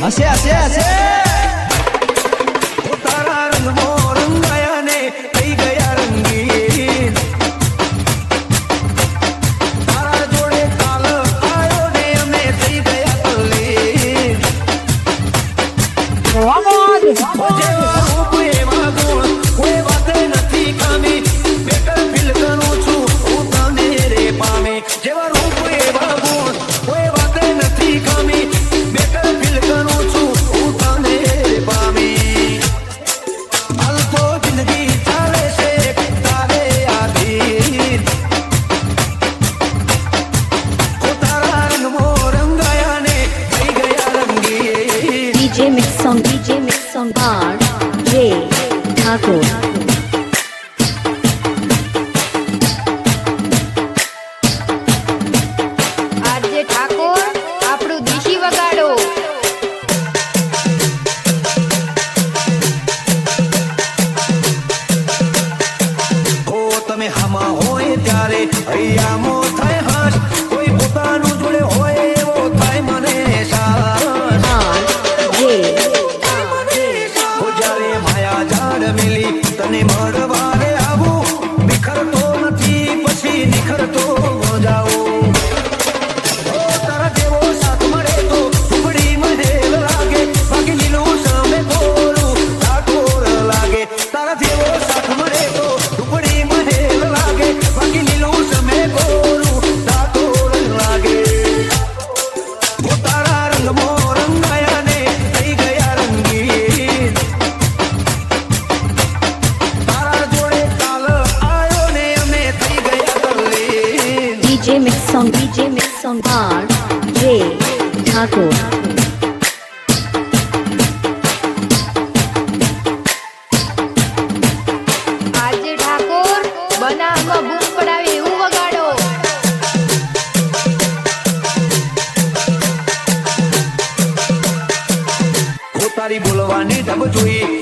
હશે હશે હશે તારા રંગમાં રંગાયા ને થઈ ગયા રંગીન તારા જોડે કાલ આયો ને અમે થઈ ગયા તલ્લીન જેવા રૂપ એવા ગુણ કોઈ વાતે નથી ખામી બેટર ફીલ કરું છું હું તને રે પામે જેવા રૂપ એવા ગુણ કોઈ વાતે નથી ખામી બેટર ફીલ કરું છું હું તને રે પામે હાલ તો જિંદગી ચાલે છે તારે આધીન તારા રંગમાં રંગાયા ને થઈ ગયા રંગીન DJ Mix Song RJ Thakur. RJ Thakor આપણું દેશી વગાડો. હો તમે હામાં હોય ત્યારે હૈયામો થાય હાશ કોઈ પોતાનું જોડે હોય એવો થાય મને સાસ હો જ્યારે માયા ઝાડ મિલી તને મળવા રે આવું નિખરતો નથી પછી નિખરતો જાઉં તારા જેવો સાથ મળે તો ઝૂંપડી મહેલ લાગે બાકી લીલું સામે કોરું ઠાકોર લાગે તારા જેવો સાથ મળે તો ઝૂંપડી મહેલ લાગે બાકી લીલું સામે કોરું ઠાકોર લાગે તારા રંગમાં રંગાયા ને થઈ ગયા રંગીન તારા જોડે કાલ આયો ને અમે થઈ ગયા તલ્લીન DJ Mix Song RJ Thakur. RJ Thakor બનાવમાં બૂમ પડાવે એવું વગાડો. તારી બોલવાની ઢબ જોઈ